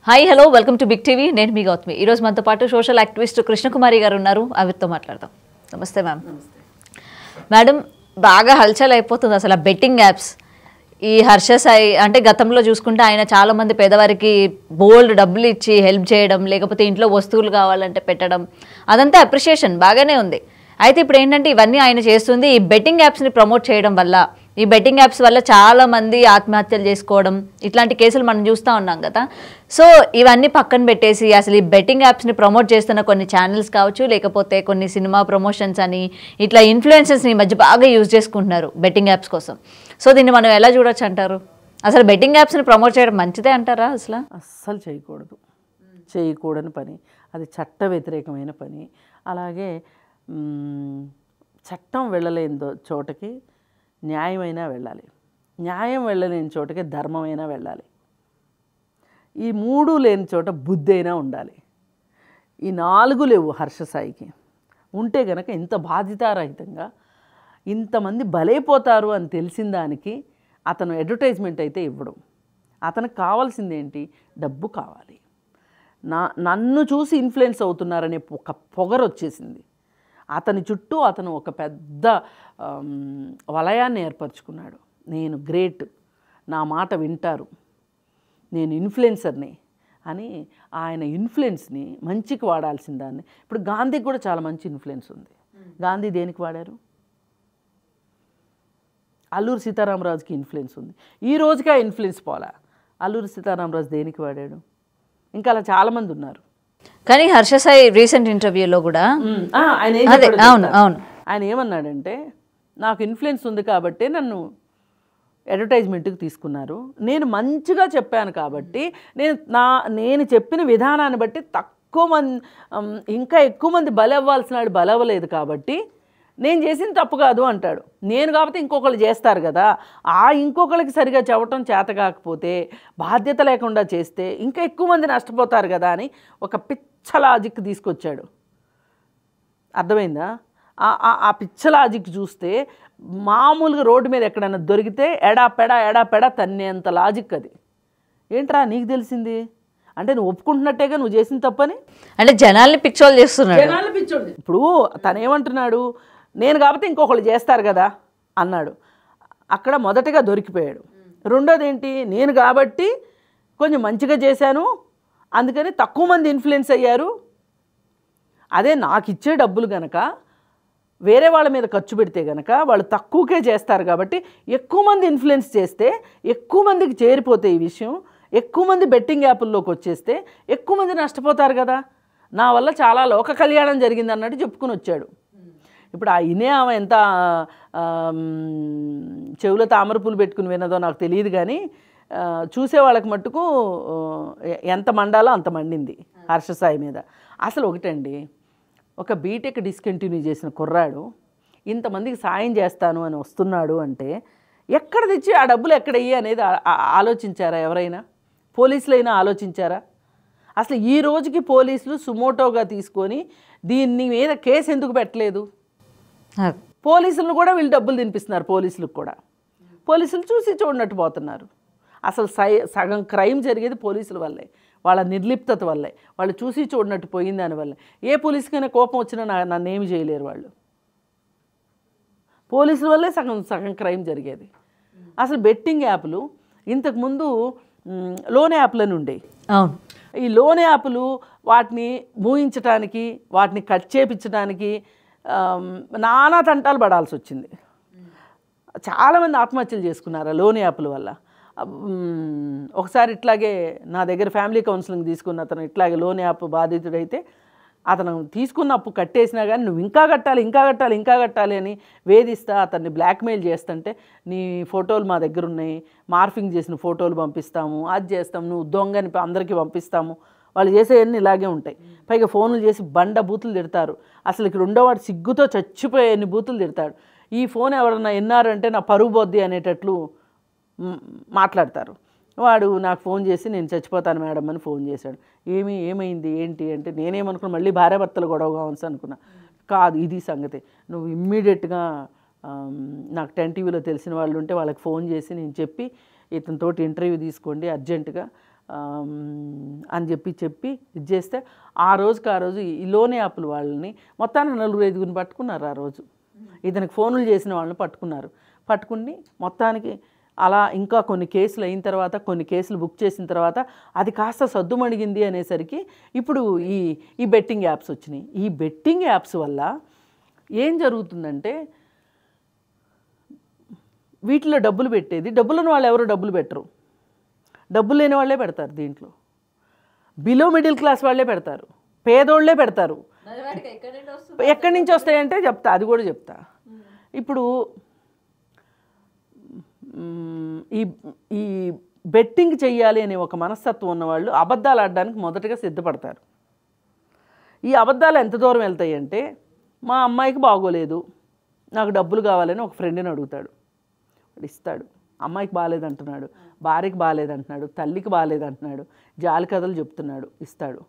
Hi hello welcome to big TV. నేను మీ గౌతమి. ఈరోజు మనతో పాటు సోషల్ యాక్టివిస్ట్ కృష్ణకుమారి గారు ఉన్నారు. ఆవిడతో మాట్లాడదాం. నమస్తే మ్యామ్. మేడం, బాగా హల్చల్ అయిపోతుంది అసలు బెట్టింగ్ యాప్స్. ఈ హర్ష సాయి అంటే గతంలో చూసుకుంటే ఆయన చాలామంది పేదవారికి బోల్డ్ డబ్బులు ఇచ్చి హెల్ప్ చేయడం, లేకపోతే ఇంట్లో వస్తువులు కావాలంటే పెట్టడం, అదంతా అప్రిషియేషన్ బాగానే ఉంది. అయితే ఇప్పుడు ఏంటంటే ఇవన్నీ ఆయన చేస్తుంది ఈ బెట్టింగ్ యాప్స్ని ప్రమోట్ చేయడం వల్ల. ఈ బెట్టింగ్ యాప్స్ వల్ల చాలా మంది ఆత్మహత్యలు చేసుకోవడం, ఇట్లాంటి కేసులు మనం చూస్తూ ఉన్నాం కదా. సో ఇవన్నీ పక్కన పెట్టేసి అసలు ఈ బెట్టింగ్ యాప్స్ని ప్రమోట్ చేస్తున్న కొన్ని ఛానల్స్ కావచ్చు, లేకపోతే కొన్ని సినిమా ప్రమోషన్స్ అని ఇట్లా ఇన్ఫ్లుయెన్సర్స్ని ఈ మధ్య బాగా యూజ్ చేసుకుంటున్నారు బెట్టింగ్ యాప్స్ కోసం. సో దీన్ని మనం ఎలా చూడొచ్చు అంటారు? అసలు బెట్టింగ్ యాప్స్ని ప్రమోట్ చేయడం మంచిదే అంటారా? అస్సలు చేయకూడదు, చేయకూడని పని, అది చట్ట వ్యతిరేకమైన పని. అలాగే చట్టం వెళ్ళలేని చోటకి న్యాయమైనా వెళ్ళాలి, న్యాయం వెళ్ళలేని చోటకి ధర్మమైనా వెళ్ళాలి. ఈ మూడు లేని చోట బుద్ధి అయినా ఉండాలి. ఈ నాలుగు లేవు హర్ష సాయికి. ఉంటే గనక ఇంత బాధ్యతారహితంగా ఇంతమంది బలైపోతారు అని తెలిసిన దానికి అతను అడ్వర్టైజ్మెంట్ అయితే ఇవ్వడం. అతనికి కావాల్సింది ఏంటి? డబ్బు కావాలి. నన్ను చూసి ఇన్ఫ్లుయెన్స్ అవుతున్నారనే ఒక పొగరు వచ్చేసింది. అతని చుట్టూ అతను ఒక పెద్ద వలయాన్ని ఏర్పరచుకున్నాడు. నేను గ్రేట్, నా మాట వింటారు, నేను ఇన్ఫ్లుయెన్సర్ని అని ఆయన ఇన్ఫ్లుయెన్స్ని మంచికి వాడాల్సిన దాన్ని. ఇప్పుడు గాంధీకి కూడా చాలా మంచి ఇన్ఫ్లుయెన్స్ ఉంది. గాంధీ దేనికి వాడారు? అల్లూరి సీతారామరాజుకి ఇన్ఫ్లుయెన్స్ ఉంది. ఈ రోజుకి ఆ ఇన్ఫ్లుయెన్స్ పోలా. అల్లూరి సీతారామరాజు దేనికి వాడాడు? ఇంకా అలా చాలామంది ఉన్నారు. కానీ హర్ష సాయి రీసెంట్ ఇంటర్వ్యూలో కూడా ఆయన ఏమన్నాడంటే, నాకు ఇన్ఫ్లుయెన్స్ ఉంది కాబట్టి నన్ను అడ్వర్టైజ్మెంట్కి తీసుకున్నారు, నేను మంచిగా చెప్పాను కాబట్టి నేను చెప్పిన విధానాన్ని బట్టి తక్కువ మంది ఇంకా ఎక్కువ మంది బలవ్వాల్సిన వాడు బలవ్వలేదు కాబట్టి నేను చేసింది తప్పు కాదు అంటాడు. నేను కాబట్టి ఇంకొకళ్ళు చేస్తారు కదా, ఆ ఇంకొకరికి సరిగా చెప్పటం చేత కాకపోతే బాధ్యత లేకుండా చేస్తే ఇంకా ఎక్కువ మంది నష్టపోతారు కదా అని ఒక పిచ్చ లాజిక్ తీసుకొచ్చాడు. అర్థమైందా? ఆ పిచ్చ లాజిక్ చూస్తే మామూలుగా రోడ్డు మీద ఎక్కడైనా దొరికితే ఎడాపెడా తన్నేంత లాజిక్ అది. ఏంట్రా నీకు తెలిసింది అంటే నువ్వు ఒప్పుకుంటున్నట్టేగా నువ్వు చేసిన తప్పని. అంటే జనాల్ని పిచ్చోళ్ళు చేస్తున్నాడు. జనాల్ని పిచ్చోళ్ళు. ఇప్పుడు తనేమంటున్నాడు? నేను కాబట్టి ఇంకొకళ్ళు చేస్తారు కదా అన్నాడు. అక్కడ మొదటగా దొరికిపోయాడు. రెండోది ఏంటి? నేను కాబట్టి కొంచెం మంచిగా చేశాను అందుకని తక్కువ మంది ఇన్ఫ్లుయెన్స్ అయ్యారు. అదే నాకు ఇచ్చే డబ్బులు కనుక వేరే వాళ్ళ మీద ఖర్చు పెడితే కనుక వాళ్ళు తక్కువకే చేస్తారు కాబట్టి ఎక్కువ మంది ఇన్ఫ్లుయెన్స్ చేస్తే ఎక్కువ మందికి చేరిపోతే ఈ విషయం, ఎక్కువ మంది బెట్టింగ్ యాప్ల్లోకి వచ్చేస్తే ఎక్కువ మంది నష్టపోతారు కదా, నా వల్ల చాలా లోక కళ్యాణం జరిగింది అన్నట్టు చెప్పుకుని వచ్చాడు. ఇప్పుడు ఆ ఆమె ఎంత చెవులో తామరపూలు పెట్టుకుని విన్నదో నాకు తెలియదు, కానీ చూసే వాళ్ళకి మట్టుకు ఎంత మండాలో అంత మండింది హర్ష సాయి మీద. అసలు ఒకటండి, ఒక బీటెక్ డిస్కంటిన్యూ చేసిన కుర్రాడు ఇంతమందికి సాయం చేస్తాను అని వస్తున్నాడు అంటే ఎక్కడ తెచ్చి ఆ డబ్బులు ఎక్కడయ్యి అనేది ఆలోచించారా ఎవరైనా? పోలీసులైనా ఆలోచించారా? అసలు ఈ రోజుకి పోలీసులు సుమోటోగా తీసుకొని దీన్ని మీద కేసు ఎందుకు పెట్టలేదు? పోలీసులను కూడా వీళ్ళు డబ్బులు తినిపిస్తున్నారు. పోలీసులకు కూడా పోలీసులు చూసి చూడనట్టు పోతున్నారు. అసలు సగం క్రైమ్ జరిగేది పోలీసుల వల్లే, వాళ్ళ నిర్లిప్తత వల్లే, వాళ్ళు చూసి చూడనట్టు పోయింది దానివల్లే. ఏ పోలీసుకైనా కోపం వచ్చినా నన్ను ఏమి చేయలేరు వాళ్ళు. పోలీసుల వల్లే సగం క్రైమ్ జరిగేది. అసలు బెట్టింగ్ యాప్లు ఇంతకుముందు లోన్ యాప్లను ఉండేవి. ఈ లోన్ యాప్లు వాటిని మూయించడానికి, వాటిని కట్ చేయించడానికి నానా తంటాలు పడాల్సి వచ్చింది. చాలామంది ఆత్మహత్యలు చేసుకున్నారు ఆ లోన్ యాప్ల వల్ల. ఒకసారి ఇట్లాగే నా దగ్గర ఫ్యామిలీ కౌన్సిలింగ్ తీసుకున్న అతను ఇట్లాగే లోన్ యాప్ బాధితుడైతే అతను తీసుకున్న అప్పు కట్టేసినా కానీ నువ్వు ఇంకా కట్టాలి అని వేధిస్తా అతన్ని బ్లాక్మెయిల్ చేస్తుంటే, నీ ఫోటోలు మా దగ్గర ఉన్నాయి, మార్ఫింగ్ చేసిన ఫోటోలు పంపిస్తాము, అది చేస్తాము, నువ్వు దొంగని అందరికీ పంపిస్తాము. వాళ్ళు చేసేవన్నీ ఇలాగే ఉంటాయి. పైగా ఫోన్లు చేసి బండ బూతులు తిడతారు. అసలు ఇక్కడ ఉండేవాడు సిగ్గుతో చచ్చిపోయే ఎన్ని బూతులు తిడతాడు. ఈ ఫోన్ ఎవరన్నా విన్నారంటే నా పరుగు బొద్ది అనేటట్లు మాట్లాడతారు. వాడు నాకు ఫోన్ చేసి నేను చచ్చిపోతాను మేడం అని ఫోన్ చేశాడు. ఏమైంది ఏంటి అంటే నేనేమనుకున్నా మళ్ళీ భార్యాభర్తలు గొడవ కావచ్చు అనుకున్నా. కాదు, ఇది సంగతి. నువ్వు ఇమ్మీడియట్గా నాకు 10 టీవీలో తెలిసిన వాళ్ళు ఉంటే వాళ్ళకి ఫోన్ చేసి నేను చెప్పి ఇతనితోటి ఇంటర్వ్యూ తీసుకోండి అర్జెంటుగా అని చెప్పి ఇది చేస్తే ఆ రోజు ఈ లోన్ యాప్లు వాళ్ళని మొత్తానికి 4-5 పట్టుకున్నారు. ఆ రోజు ఇతనికి ఫోన్లు చేసిన వాళ్ళని పట్టుకుని మొత్తానికి అలా ఇంకా కొన్ని కేసులు అయిన తర్వాత, కొన్ని కేసులు బుక్ చేసిన తర్వాత అది కాస్త సద్దుమణిగింది అనేసరికి ఇప్పుడు ఈ బెట్టింగ్ యాప్స్ వచ్చినాయి. ఈ బెట్టింగ్ యాప్స్ వల్ల ఏం జరుగుతుందంటే వీటిలో డబ్బులు పెట్టేది, డబ్బులను వాళ్ళు ఎవరు డబ్బులు పెట్టరు, డబ్బులు లేని వాళ్ళే పెడతారు. దీంట్లో బిలో మిడిల్ క్లాస్ వాళ్ళే పెడతారు, పేదోళ్లే పెడతారు. ఎక్కడి నుంచి వస్తాయంటే చెప్తా, అది కూడా చెప్తా. ఇప్పుడు ఈ బెట్టింగ్ చెయ్యాలి అనే ఒక మనస్తత్వం ఉన్నవాళ్ళు అబద్ధాలు ఆడడానికి మొదటగా సిద్ధపడతారు. ఈ అబద్ధాలు ఎంత దూరం వెళ్తాయి అంటే, మా అమ్మాయికి బాగోలేదు, నాకు డబ్బులు కావాలని ఒక ఫ్రెండ్ని అడుగుతాడు, వాడు ఇస్తాడు. అమ్మాయికి బాగాలేదంటున్నాడు, భార్యకి బాగాలేదంటున్నాడు, తల్లికి బాగాలేదంటున్నాడు, జాలి కథలు చెప్తున్నాడు, ఇస్తాడు.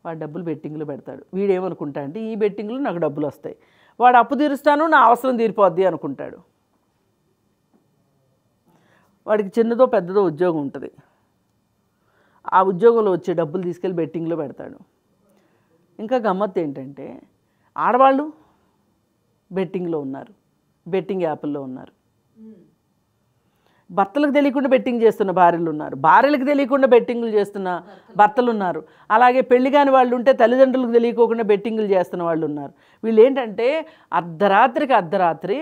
వాడు డబ్బులు బెట్టింగ్లో పెడతాడు. వీడేమనుకుంటా అంటే ఈ బెట్టింగ్లో నాకు డబ్బులు వస్తాయి, వాడు అప్పు తీరుస్తాను, నా అవసరం తీరిపోద్ది అనుకుంటాడు. వాడికి చిన్నదో పెద్దదో ఉద్యోగం ఉంటుంది, ఆ ఉద్యోగంలో వచ్చే డబ్బులు తీసుకెళ్ళి బెట్టింగ్లో పెడతాడు. ఇంకా గమ్మత్తు ఏంటంటే ఆడవాళ్ళు బెట్టింగ్లో ఉన్నారు, బెట్టింగ్ యాప్ల్లో ఉన్నారు. భర్తలకు తెలియకుండా బెట్టింగ్ చేస్తున్న భార్యలు ఉన్నారు, భార్యలకు తెలియకుండా బెట్టింగ్లు చేస్తున్న భర్తలు ఉన్నారు. అలాగే పెళ్లి కాని వాళ్ళు ఉంటే తల్లిదండ్రులకు తెలియకోకుండా బెట్టింగ్లు చేస్తున్న వాళ్ళు ఉన్నారు. వీళ్ళు ఏంటంటే అర్ధరాత్రి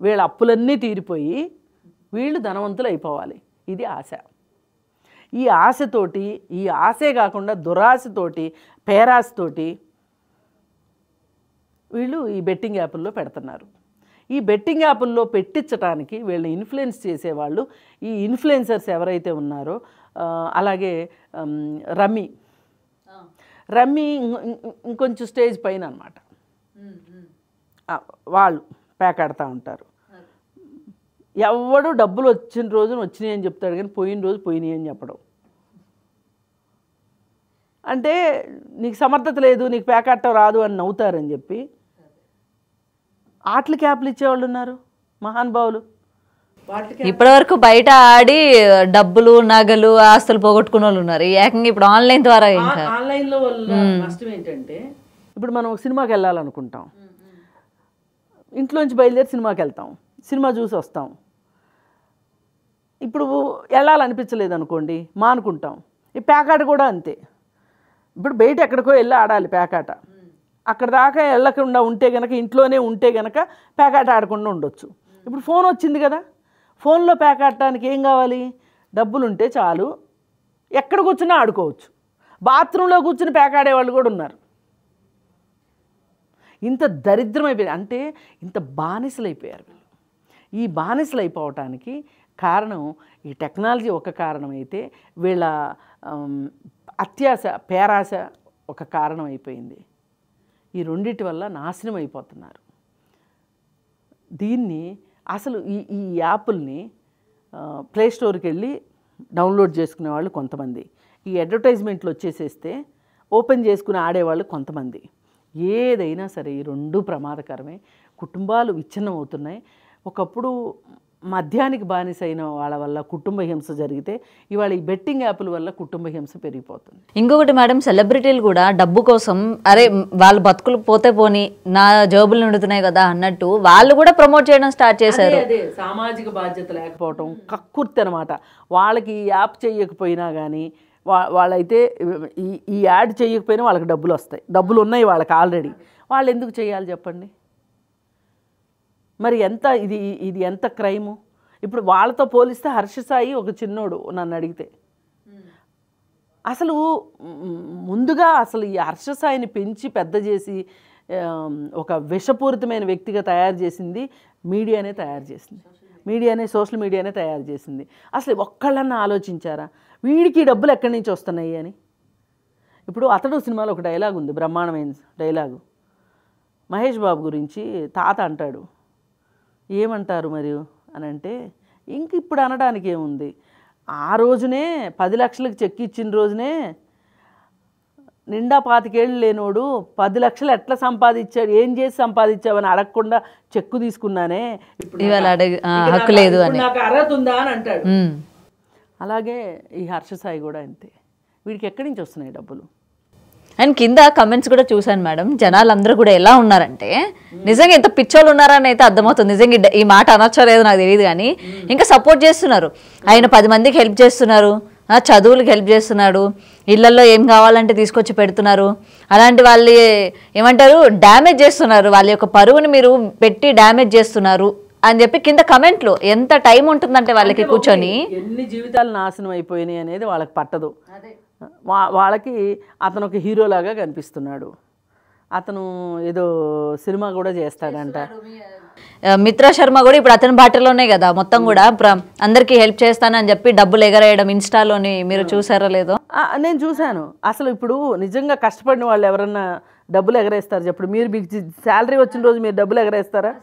వీళ్ళ అప్పులన్నీ తీరిపోయి వీళ్ళు ధనవంతులు అయిపోవాలి. ఇది ఆశ. ఈ ఆశతోటి, ఈ ఆశే కాకుండా దురాశతోటి, పేరాశతోటి వీళ్ళు ఈ బెట్టింగ్ యాప్ల్లో పెడుతున్నారు. ఈ బెట్టింగ్ యాప్ల్లో పెట్టించడానికి వీళ్ళని ఇన్ఫ్లుయెన్స్ చేసేవాళ్ళు ఈ ఇన్ఫ్లుయెన్సర్స్ ఎవరైతే ఉన్నారో, అలాగే రమ్మీ ఇంకొంచెం స్టేజ్ పైన అన్నమాట, వాళ్ళు పేకాడుతూ ఉంటారు. ఎవడు డబ్బులు వచ్చిన రోజున వచ్చినాయి అని చెప్తాడు కానీ పోయిన రోజు పోయినాయి అని చెప్పడం. అంటే నీకు సమర్థత లేదు, నీకు పేకాడటం రాదు అని నవ్వుతారని చెప్పి ఆటలకి యాప్లు ఇచ్చేవాళ్ళు ఉన్నారు మహానుభావులు. ఇప్పటివరకు బయట ఆడి డబ్బులు, నగలు, ఆస్తులు పోగొట్టుకున్న వాళ్ళు ఉన్నారు. ఏకంగా ఇప్పుడు ఆన్లైన్ ద్వారా. ఆన్లైన్లో వల్ల నష్టం ఏంటంటే, ఇప్పుడు మనం సినిమాకి వెళ్ళాలనుకుంటాం, ఇంట్లోంచి బయలుదేరి సినిమాకి వెళ్తాం, సినిమా చూసి వస్తాం. ఇప్పుడు వెళ్ళాలనిపించలేదు అనుకోండి, మానుకుంటాం. ఈ పేకాట కూడా అంతే. ఇప్పుడు బయట ఎక్కడికో వెళ్ళి ఆడాలి పేకాట, అక్కడ దాకా వెళ్ళకుండా ఉంటే కనుక, ఇంట్లోనే ఉంటే కనుక పేకాట ఆడకుండా ఉండొచ్చు. ఇప్పుడు ఫోన్ వచ్చింది కదా, ఫోన్లో పేకాడటానికి ఏం కావాలి? డబ్బులు ఉంటే చాలు, ఎక్కడ కూర్చున్నా ఆడుకోవచ్చు. బాత్రూంలో కూర్చుని పేకాడే వాళ్ళు కూడా ఉన్నారు. ఇంత దరిద్రం అయిపోయింది అంటే, ఇంత బానిసలు అయిపోయారు వీళ్ళు. ఈ బానిసలు అయిపోవటానికి కారణం ఈ టెక్నాలజీ ఒక కారణం అయితే, వీళ్ళ అత్యాశ, పేరాశ ఒక కారణం అయిపోయింది. ఈ రెండిటి వల్ల నాశనం అయిపోతున్నారు. దీన్ని అసలు ఈ యాప్ల్ని ప్లేస్టోర్కి వెళ్ళి డౌన్లోడ్ చేసుకునే వాళ్ళు కొంతమంది, ఈ అడ్వర్టైజ్మెంట్లు వచ్చేసేస్తే ఓపెన్ చేసుకుని ఆడేవాళ్ళు కొంతమంది. ఏదైనా సరే ఈ రెండు ప్రమాదకరమే. కుటుంబాలు విచ్ఛిన్నం అవుతున్నాయి. ఒకప్పుడు మద్యానికి బానిసైన వాళ్ళ వల్ల కుటుంబ హింస జరిగితే, ఇవాళ ఈ బెట్టింగ్ యాప్ల వల్ల కుటుంబ హింస పెరిగిపోతుంది. ఇంకొకటి మేడం, సెలబ్రిటీలు కూడా డబ్బు కోసం, అరే వాళ్ళ బతుకులు పోతే పోని, నా జేబులు నిండుతున్నాయి కదా అన్నట్టు వాళ్ళు కూడా ప్రమోట్ చేయడం స్టార్ట్ చేశారు. అదే సామాజిక బాధ్యత లేకపోవటం, కక్కుర్తి అనమాట. వాళ్ళకి ఈ యాప్ చేయకపోయినా కానీ, వాళ్ళైతే ఈ యాడ్ చేయకపోయినా వాళ్ళకి డబ్బులు వస్తాయి, డబ్బులు ఉన్నాయి వాళ్ళకి ఆల్రెడీ. వాళ్ళు ఎందుకు చేయాలి చెప్పండి? మరి ఇది ఎంత క్రైము? ఇప్పుడు వాళ్ళతో పోలిస్తే హర్షసాయి ఒక చిన్నోడు నన్ను అడిగితే. అసలు ముందుగా అసలు ఈ హర్షసాయిని పెంచి పెద్ద చేసి ఒక విషపూరితమైన వ్యక్తిగా తయారు చేసింది మీడియానే తయారు చేసింది. సోషల్ మీడియానే తయారు చేసింది. అసలు ఒక్కళ్ళన్నా ఆలోచించారా వీడికి డబ్బులు ఎక్కడి నుంచి వస్తున్నాయి అని? ఇప్పుడు అతడు సినిమాలో ఒక డైలాగ్ ఉంది, బ్రహ్మాండమైన డైలాగు. మహేష్ బాబు గురించి తాత అంటాడు, ఏమంటారు మరి అని అంటే, ఇంక ఇప్పుడు అనడానికి ఏముంది, ఆ రోజునే 10 లక్షలకు చెక్ ఇచ్చిన రోజునే నిండా 25 ఏళ్ళు లేనోడు 10 లక్షలు ఎట్లా సంపాదించాడు, ఏం చేసి సంపాదించావని అడగకుండా చెక్కు తీసుకున్నానే, ఇప్పుడు నాకు అర్హత ఉందా అని అంటాడు. అలాగే ఈ హర్ష సాయి కూడా అంతే. వీడికి ఎక్కడి నుంచి వస్తున్నాయి డబ్బులు? అండ్ కింద కమెంట్స్ కూడా చూశాను మేడం, జనాలందరూ కూడా ఎలా ఉన్నారంటే నిజంగా ఎంత పిచ్చోళ్ళు ఉన్నారని అయితే అర్థమవుతుంది. నిజంగా ఈ మాట అనొచ్చో లేదో నాకు తెలియదు, కానీ ఇంకా సపోర్ట్ చేస్తున్నారు. ఆయన 10 మందికి హెల్ప్ చేస్తున్నారు, చదువులకు హెల్ప్ చేస్తున్నాడు, ఇళ్లలో ఏం కావాలంటే తీసుకొచ్చి పెడుతున్నారు. అలాంటి వాళ్ళు ఏమంటారు, డ్యామేజ్ చేస్తున్నారు, వాళ్ళ యొక్క పరువుని మీరు పెట్టి డ్యామేజ్ చేస్తున్నారు అని చెప్పి కింద కమెంట్లు. ఎంత టైం ఉంటుందంటే వాళ్ళకి కూర్చొని, ఎన్ని జీవితాలు నాశనం అయిపోయినాయి అనేది వాళ్ళకి పట్టదు. వాళ్ళకి అతను ఒక హీరోలాగా కనిపిస్తున్నాడు. అతను ఏదో సినిమా కూడా చేస్తాడంట. మిత్రా శర్మ కూడా ఇప్పుడు అతని బాటలోనే కదా మొత్తం కూడా, అందరికీ హెల్ప్ చేస్తానని చెప్పి డబ్బులు ఎగరేయడం ఇన్స్టాలోని మీరు చూసారో లేదో? నేను చూశాను. అసలు ఇప్పుడు నిజంగా కష్టపడిన వాళ్ళు ఎవరన్నా డబ్బులు ఎగరేస్తారు చెప్పండి? మీరు మీకు శాలరీ వచ్చిన రోజు మీరు డబ్బులు ఎగరేస్తారా?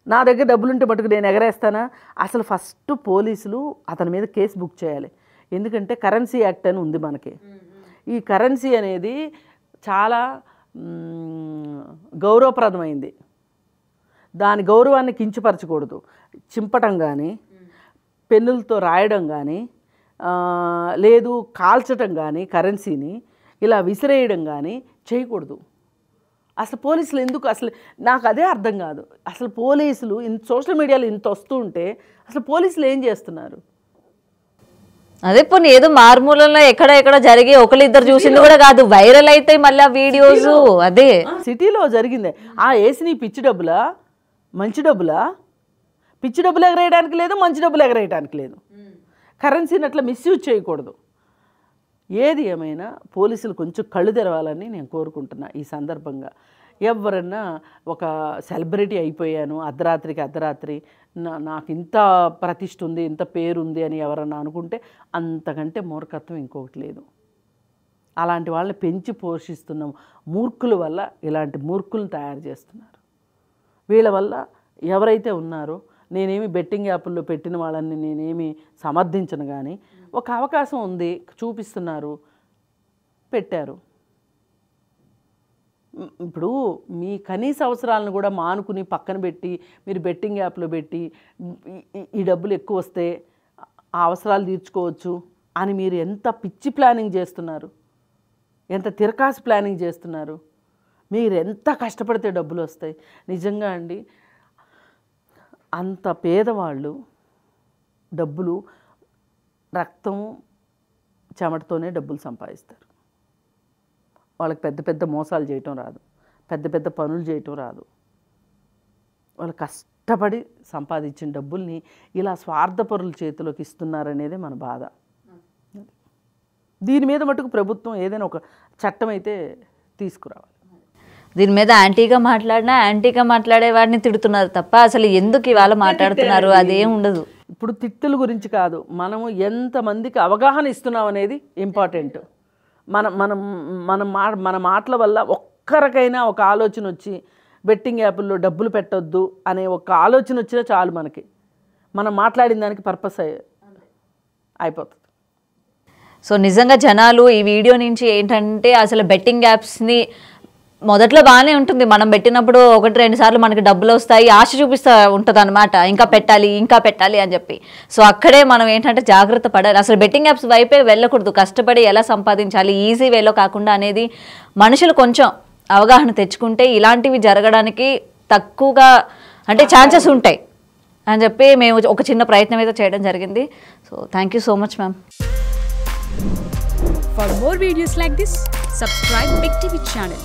నా దగ్గర డబ్బులు ఉంటే మటుకు నేను ఎగరేస్తానా? అసలు ఫస్ట్ పోలీసులు అతని మీద కేసు బుక్ చేయాలి. ఎందుకంటే కరెన్సీ యాక్ట్ అని ఉంది మనకి. ఈ కరెన్సీ అనేది చాలా గౌరవప్రదమైంది. దాని గౌరవాన్ని కించపరచకూడదు. చింపటం కానీ, పెన్నులతో రాయడం కానీ, లేదు కాల్చటం కానీ, కరెన్సీని ఇలా విసిరేయడం కానీ చేయకూడదు. అసలు పోలీసులు ఎందుకు, అసలు నాకు అదే అర్థం కాదు. అసలు పోలీసులు సోషల్ మీడియాలో ఇంత వస్తూ ఉంటే అసలు పోలీసులు ఏం చేస్తున్నారు? అదే పోనీ ఏదో మారుమూలలో ఎక్కడ జరిగి ఒకళ్ళిద్దరు చూసింది కూడా కాదు, వైరల్ అయితే మళ్ళీ వీడియోస్. అదే సిటీలో జరిగిందే. వేసిన పిచ్చి డబ్బులా, మంచి డబ్బులా? పిచ్చి డబ్బులు ఎగరేయడానికి లేదు, మంచి డబ్బులు ఎగరేయడానికి లేదు. కరెన్సీని అట్లా మిస్యూజ్ చేయకూడదు. ఏది ఏమైనా పోలీసులు కొంచెం కళ్ళు తెరవాలని నేను కోరుకుంటున్నా ఈ సందర్భంగా. ఎవరన్నా ఒక సెలబ్రిటీ అయిపోయాను అర్ధరాత్రి నాకు ఇంత ప్రతిష్ఠ ఉంది, ఇంత పేరు ఉంది అని ఎవరన్నా అనుకుంటే అంతకంటే మూర్ఖత్వం ఇంకొకటి లేదు. అలాంటి వాళ్ళని పెంచి పోషిస్తున్న మూర్ఖుల వల్ల ఇలాంటి మూర్ఖులను తయారు చేస్తున్నారు. వీళ్ళ వల్ల ఎవరైతే ఉన్నారో, నేనేమి బెట్టింగ్ యాప్ల్లో పెట్టిన వాళ్ళని నేనేమి సమర్థించను, కానీ ఒక అవకాశం ఉంది, చూపిస్తున్నారు, పెట్టారు. ఇప్పుడు మీ కనీస అవసరాలను కూడా మానుకుని పక్కన పెట్టి మీరు బెట్టింగ్ యాప్లో పెట్టి ఈ డబ్బులు ఎక్కువ వస్తే ఆ అవసరాలు తీర్చుకోవచ్చు అని మీరు ఎంత పిచ్చి ప్లానింగ్ చేస్తున్నారు, ఎంత తిరకాసు ప్లానింగ్ చేస్తున్నారు. మీరు ఎంత కష్టపడితే డబ్బులు వస్తాయి? నిజంగా అండి, అంత పేదవాళ్ళు డబ్బులు రక్తం చెమటతోనే డబ్బులు సంపాదిస్తారు. వాళ్ళకి పెద్ద పెద్ద మోసాలు చేయటం రాదు, పెద్ద పెద్ద పనులు చేయటం రాదు. వాళ్ళు కష్టపడి సంపాదించిన డబ్బుల్ని ఇలా స్వార్థపరుల చేతిలోకి ఇస్తున్నారనేదే మన బాధ. దీని మీద మటుకు ప్రభుత్వం ఏదైనా ఒక చట్టం అయితే తీసుకురావాలి. దీని మీద యాంటీగా మాట్లాడే వాడిని తిడుతున్నారు తప్ప అసలు ఎందుకు ఇవాళ మాట్లాడుతున్నారు అదేం ఉండదు. ఇప్పుడు తిట్టుల గురించి కాదు, మనము ఎంతమందికి అవగాహన ఇస్తున్నాం అనేది ఇంపార్టెంట్. మన మాటల వల్ల ఒక్కరికైనా ఒక ఆలోచన వచ్చి బెట్టింగ్ యాప్ల్లో డబ్బులు పెట్టొద్దు అనే ఒక ఆలోచన వచ్చినా చాలు, మనకి మనం మాట్లాడిన దానికి పర్పస్ అయిపోతుంది. సో నిజంగా జనాలు ఈ వీడియో నుంచి ఏంటంటే అసలు బెట్టింగ్ యాప్స్ని మొదట్లో బాగానే ఉంటుంది, మనం పెట్టినప్పుడు 1-2 సార్లు మనకి డబ్బులు వస్తాయి, ఆశ చూపిస్తూ ఉంటుంది అనమాట, ఇంకా పెట్టాలి అని చెప్పి. సో అక్కడే మనం ఏంటంటే జాగ్రత్త పడాలి. అసలు బెట్టింగ్ యాప్స్ వైపే వెళ్ళకూడదు. కష్టపడి ఎలా సంపాదించాలి ఈజీ వేలో కాకుండా అనేది మనుషులు కొంచెం అవగాహన తెచ్చుకుంటే ఇలాంటివి జరగడానికి తక్కువగా అంటే ఛాన్సెస్ ఉంటాయి అని చెప్పి మేము ఒక చిన్న ప్రయత్నం అయితే చేయడం జరిగింది. So thank you so much ma'am. For more videos like this, subscribe Big TV channel.